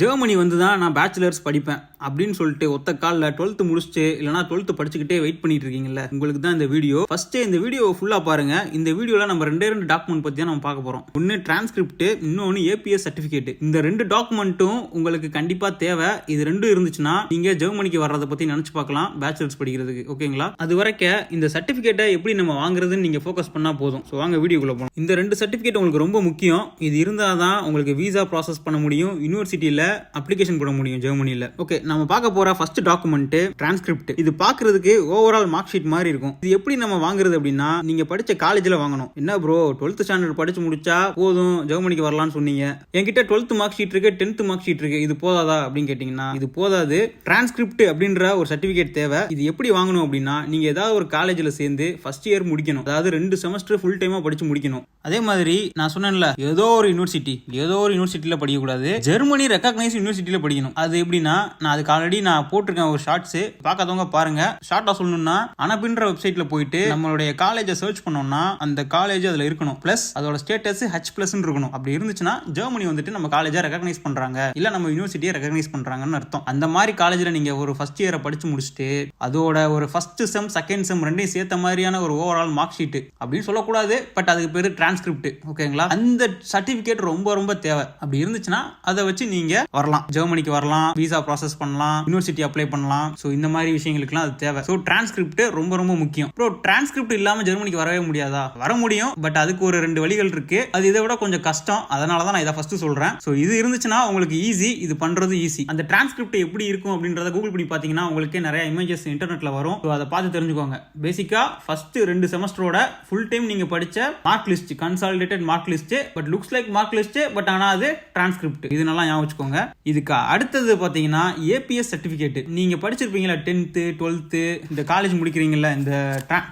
Germany வந்து தான் நான் பேச்சுலர்ஸ் படிப்பேன் அப்படின்னு சொல்லிட்டு ஒத்த காலில் 12th முடிச்சுட்டு இல்லைனா 12th படிச்சுக்கிட்டே வெயிட் பண்ணிட்டு இருக்கீங்கல்ல, உங்களுக்கு தான் இந்த வீடியோ. ஃபர்ஸ்ட் இந்த வீடியோ ஃபுல்லாக பாருங்க. இந்த வீடியோவில் நம்ம ரெண்டு டாக்குமெண்ட் பற்றி தான் நம்ம பார்க்க போகிறோம். ஒன்று டிரான்ஸ்கிரிப்ட், இன்னொன்று ஏபிஎஸ் சர்டிஃபிகேட். இந்த ரெண்டு டாக்குமெண்ட்டும் உங்களுக்கு கண்டிப்பாக தேவை. இது ரெண்டும் இருந்துச்சுன்னா நீங்கள் ஜெர்மனிக்கு வர்றதை பற்றி நினச்சி பார்க்கலாம் பேச்சுலர்ஸ் படிக்கிறதுக்கு. ஓகேங்களா? அது வரைக்கும் இந்த சர்டிஃபிகேட்டை எப்படி நம்ம வாங்குறதுன்னு நீங்கள் ஃபோக்கஸ் பண்ணால் போதும். ஸோ வாங்க வீடியோக்குள்ளே போகலாம். இந்த ரெண்டு சர்டிஃபிகேட் உங்களுக்கு ரொம்ப முக்கியம். இது இருந்தால் தான் உங்களுக்கு வீசா ப்ராசஸ் பண்ண முடியும், யூனிவர்சிட்டியில் அப்ளிகேஷன் போட முடியும் ஜெர்மனியில். ஓகே, நம்ம பார்க்க போற ஃபர்ஸ்ட் டாக்குமெண்ட் டிரான்ஸ்கிரிப்ட். இது பார்க்கிறதுக்கு ஓவரால் மார்க் ஷீட் மாதிரி இருக்கும். இது எப்படி நம்ம வாங்குறது அப்படின்னா, நீங்க படிச்ச காலேஜ்ல வாங்கணும். என்ன ப்ரோ 12th ஸ்டாண்டர்ட் படிச்சு முடிச்சா போதும் ஜெர்மனிக்கு வரலாம்னு சொன்னீங்க, என்கிட்ட 12th மார்க் ஷீட் இருக்கு, 10th மார்க் ஷீட் இருக்கு, இது போதாதா அப்படின்னு கேட்டீங்கன்னா இது போதாது. டிரான்ஸ்கிரிப்ட் அப்படின்ற ஒரு சர்டிபிகேட் தேவை. இது எப்படி வாங்கணும் அப்படின்னா, நீங்க ஏதாவது ஒரு காலேஜ்ல சேர்ந்து ஃபர்ஸ்ட் இயர் முடிக்கணும். அதாவது 2 செமஸ்டர் ஃபுல் டைமா படிச்சு முடிக்கணும். அதே மாதிரி நான் சொன்னேன்ல, ஏதோ ஒரு யூனிவர்சிட்டியில படிக்கக்கூடாது, ஜெர்மனி ரெகக்னைஸ் யூனிவர்சிட்டியில படிக்கணும். அது எப்படின்னா, நான் அதுக்கு ஆல்ரெடி நான் போட்டிருக்கேன் ஒரு ஷார்ட்ஸ், பார்க்காதவங்க பாருங்க. ஷார்ட்டா சொல்லணும்னா, அனபின்ற வெப்சைட்ல போயிட்டு நம்மளுடைய காலேஜை சர்ச் பண்ணோம்னா அந்த காலேஜ் அதுல இருக்கணும், பிளஸ் அதோட ஸ்டேட்டஸ் H+ இருக்கணும். அப்படி இருந்துச்சுன்னா ஜெர்மனி வந்துட்டு நம்ம காலேஜை ரெகக்னைஸ் பண்றாங்க, இல்ல நம்ம யூனிவர்சிட்டியை ரெகக்னைஸ் பண்றாங்கன்னு அர்த்தம். அந்த மாதிரி காலேஜ்ல நீங்க ஒரு ஃபர்ஸ்ட் இயரை படிச்சு முடிச்சுட்டு அதோட ஒரு ஃபர்ஸ்ட் செம் செகண்ட் செம் ரெண்டையும் சேர்த்த மாதிரியான ஒரு ஓவரால் மார்க் ஷீட் அப்படின்னு சொல்லக்கூடாது, பட் அதுக்கு பேரு டிரான்ஸ்கிரிப்ட். ஓகேங்களா? அந்த சர்டிபிகேட் ரொம்ப ரொம்ப தேவை. அப்படி இருந்துச்சுன்னா அதை வச்சு நீங்க வரலாம், ஜெர்மனிக்கு வரலாம், வீசா ப்ராசஸ் பண்ணலாம், யூனிவர்சிட்டி அப்ளை பண்ணலாம். சோ இந்த மாதிரி விஷயங்களுக்குலாம் அது தேவை. சோ டிரான்ஸ்கிரிப்ட் ரொம்ப ரொம்ப முக்கியம். ப்ரோ டிரான்ஸ்கிரிப்ட் இல்லாம ஜெர்மனிக்கு வரவே முடியாதா? வர முடியும், பட் அதுக்கு ஒரு 2 வழிகள் இருக்கு. அது இதை விட கொஞ்சம் கஷ்டம். அதனால தான் நான் இதை ஃபர்ஸ்ட் சொல்றேன். சோ இது இருந்துச்சுன்னா உங்களுக்கு ஈஸி, இது பண்றது ஈஸி. அந்த டிரான்ஸ்கிரிப்ட் எப்படி இருக்கும் அப்படின்றத கூகுள் பண்ணி பாத்தீங்கன்னா உங்களுக்கு நிறைய இமேஜஸ் இன்டர்நெட்ல வரும். சோ அதை பார்த்து தெரிஞ்சுக்கோங்க. பேசிக்கா ஃபர்ஸ்ட் 2 செமஸ்டரோட ஃபுல் டைம் நீங்க படிச்ச mark list, consolidated mark list, but looks like mark list, but ஆனா அது டிரான்ஸ்கிரிப்ட். இது நல்லா ஞாபகம் வச்சுக்கோங்க. இதுக்கு அடுத்தது பாத்தீங்கன்னா ஏபிஎஸ் சர்டிபிகேட். நீங்க படிச்சிருப்பீங்களா 10th 12th இந்த காலேஜ் முடிக்கிறீங்கல்ல, இந்த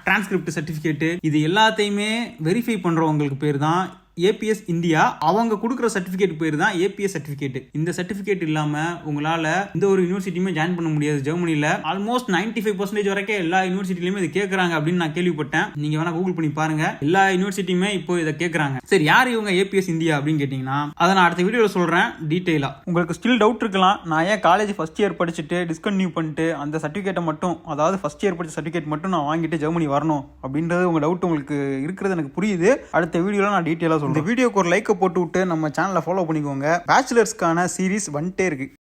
டிரான்ஸ்கிரிப்ட் சர்டிபிகேட், இது எல்லாத்தையுமே வெரிஃபை பண்றவங்களுக்கு பேர் தான் ஏபிஎஸ் இந்தியா. அவங்க கொடுக்குற சர்டிபிகேட் பேர் தான் ஏபிஎஸ் சர்டிபிகேட். இந்த சர்டிபிகேட் இல்லாம உங்களால இந்த ஒரு யூனிவர்சிட்டியுமே ஜாயின் பண்ண முடியாது ஜெர்மனில. ஆல்மோஸ்ட் 95% வரைக்கும் எல்லா யூனிவர்சிட்டிலுமே இது கேட்கறாங்க அப்படின்னு நான் கேள்விப்பட்டேன். நீங்க வேணா கூகுள் பண்ணி பாருங்க, எல்லா யூனிவர்சிட்டியுமே இப்போ இதை கேட்கறாங்க. சரி, யார் இவங்க ஏபிஎஸ் இந்தியா அப்படின்னு கேட்டீங்கன்னா, அதை நான் அடுத்த வீடியோல சொல்றேன் டீடைலா. உங்களுக்கு ஸ்டில் டவுட் இருக்கலாம், நான் ஏன் காலேஜ் ஃபர்ஸ்ட் இயர் படிச்சுட்டு டிஸ்கன்டினியூ பண்ணிட்டு அந்த சர்டிபிகேட்டை மட்டும், அதாவது ஃபர்ஸ்ட் இயர் படிச்ச சர்டிபிகேட் மட்டும் நான் வாங்கிட்டு ஜெர்மனி வரணும் அப்படின்றது உங்க டவுட் உங்களுக்கு இருக்கிறது எனக்கு புரியுது. அடுத்த வீடியோல நான் டீடைலா சொல்றேன். இந்த வீடியோக்கு ஒரு லைக்கை போட்டு விட்டு நம்ம சேனலை ஃபாலோ பண்ணிக்கோங்க. பேச்சுலர்ஸ்க்கான சீரீஸ் வந்துட்டே இருக்கு.